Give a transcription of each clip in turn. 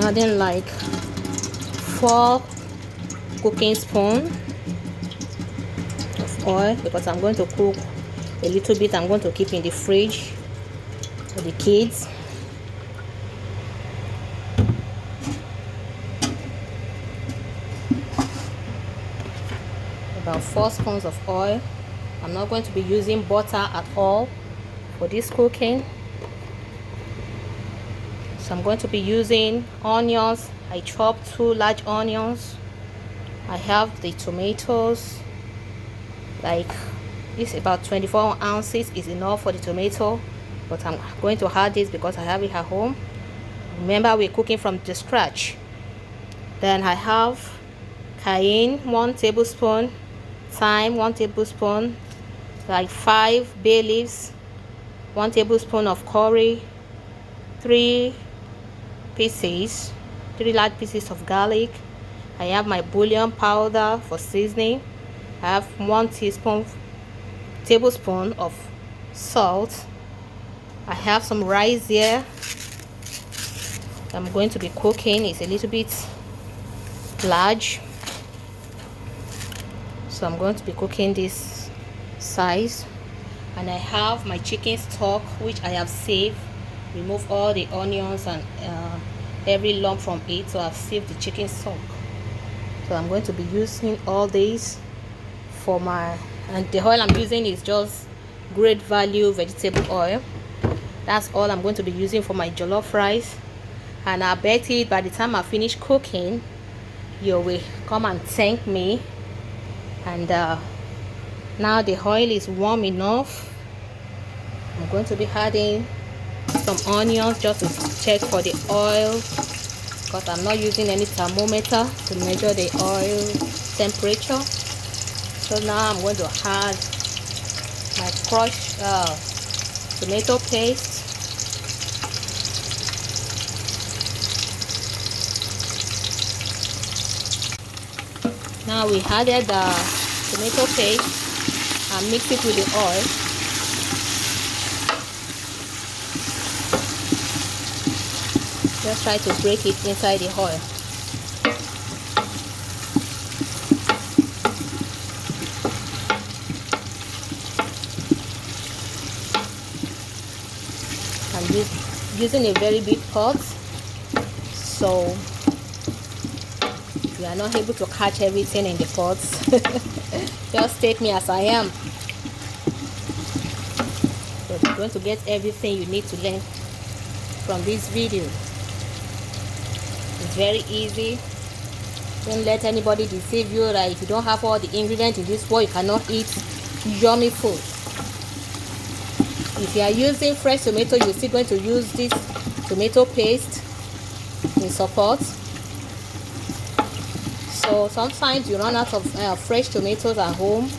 adding like 4 cooking spoons of oil because I'm going to cook a little bit. I'm going to keep in the fridge for the kids. About 4 spoons of oil. I'm not going to be using butter at all for this cooking, so I'm going to be using onions. I chopped 2 large onions. I have the tomatoes, like this, about 24 ounces is enough for the tomato, but I'm going to add this because I have it at home. Remember, we're cooking from the scratch. Then I have cayenne, 1 tablespoon, thyme, 1 tablespoon, like 5 bay leaves, 1 tablespoon of curry, 3 large pieces of garlic. I have my bouillon powder for seasoning. I have 1 tablespoon of salt. I have some rice here I'm going to be cooking. It's a little bit large, so I'm going to be cooking this size. And I have my chicken stock, which I have saved. Remove all the onions and every lump from it, so I've saved the chicken stock. So I'm going to be using all these for my, and the oil I'm using is just great value vegetable oil. That's all I'm going to be using for my jollof rice. And I bet it by the time I finish cooking, you will come and thank me. And now the oil is warm enough. I'm going to be adding some onions just to check for the oil, because I'm not using any thermometer to measure the oil temperature. So now I'm going to add my crushed tomato paste. Now we added the tomato paste and mix it with the oil. Just try to break it inside the oil. I'm using a very big pot, so you are not able to catch everything in the pots. Just take me as I am. So you're going to get everything you need to learn from this video. It's very easy. Don't let anybody deceive you that if you don't have all the ingredients in this world, you cannot eat yummy food. If you are using fresh tomato, you're still going to use this tomato paste in support. So sometimes you run out of fresh tomatoes at home,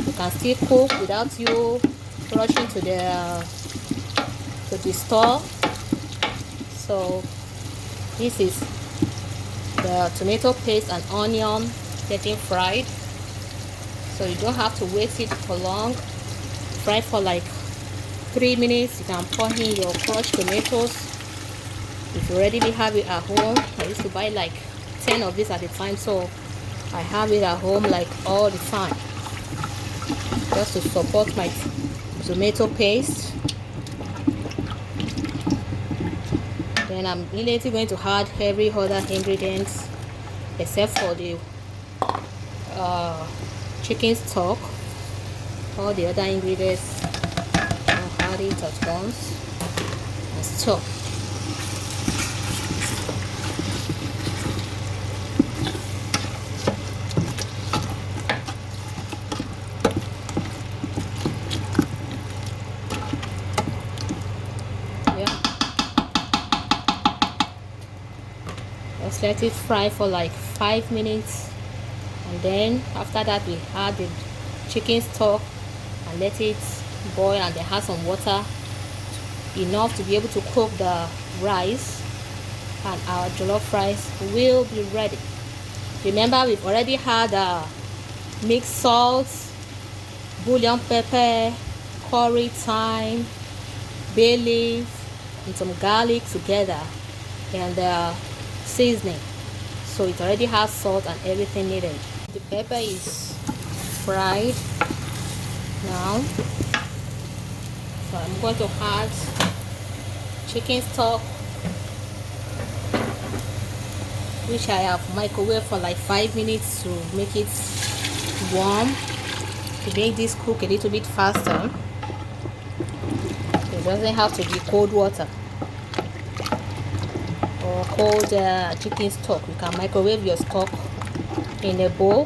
you can still cook without you rushing to the store. So this is the tomato paste and onion getting fried, so you don't have to wait it for long. Fry for like 3 minutes. You can pour in your crushed tomatoes. If you already have it at home, I used to buy like 10 of these at a time, so I have it at home like all the time, just to support my tomato paste. Then I'm immediately going to add every other ingredients except for the chicken stock. All the other ingredients, I'll add it at once and stir. Let's let it fry for like 5 minutes, and then after that we add the chicken stock and let it boil, and then add some water enough to be able to cook the rice, and our jollof rice will be ready. Remember, we've already had mixed salt, bouillon pepper, curry, thyme, bay leaf, and some garlic together, and seasoning, so it already has salt and everything needed. The pepper is fried now, so I'm going to add chicken stock, which I have microwaved for like 5 minutes to make it warm, to make this cook a little bit faster. It doesn't have to be cold water or cold chicken stock. You can microwave your stock in a bowl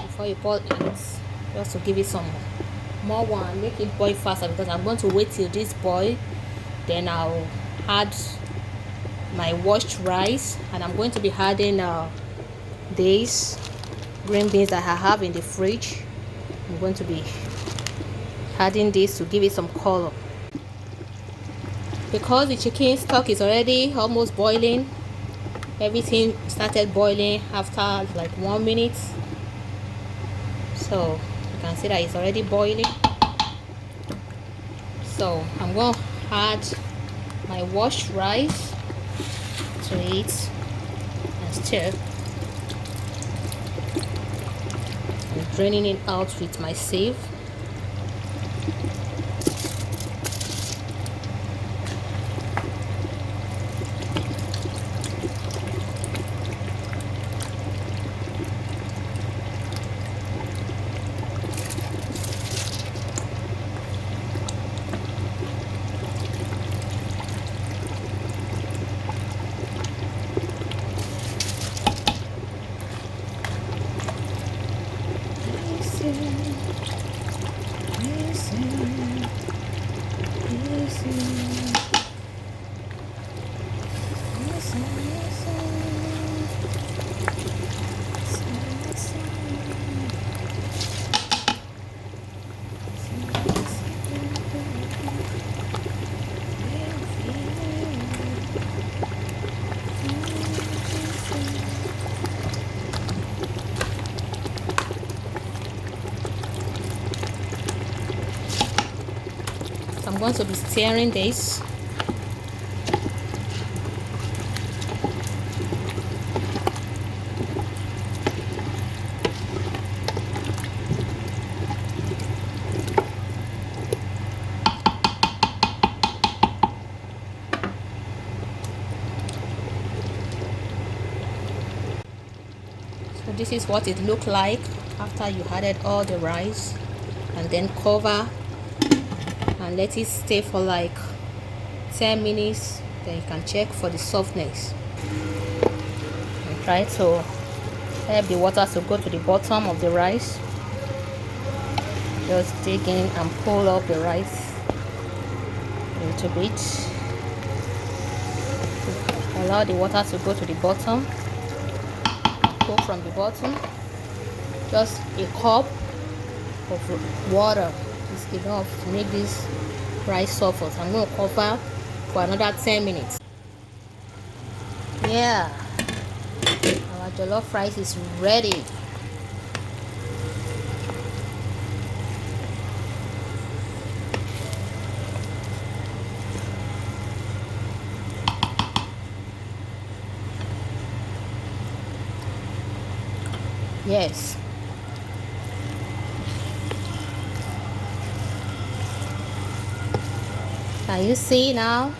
before you pour it, just to give it some more warm, make it boil faster, because I'm going to wait till this boil, then I'll add my washed rice, and I'm going to be adding these green beans that I have in the fridge. I'm going to be adding this to give it some color. Because the chicken stock is already almost boiling, everything started boiling after like 1 minute, so you can see that it's already boiling. So I'm going to add my washed rice to it and stir, and draining it out with my sieve. I'm going to be stirring this. So this is what it looked like after you added all the rice, and then cover and let it stay for like 10 minutes. Then you can check for the softness and try to help the water to go to the bottom of the rice. Just dig in and pull up the rice a little bit. Allow the water to go to the bottom. Pull from the bottom. Just a cup of water is enough to make this rice soft. I'm going to cover for another 10 minutes. Yeah, our jollof rice is ready. Yes. Can you see now?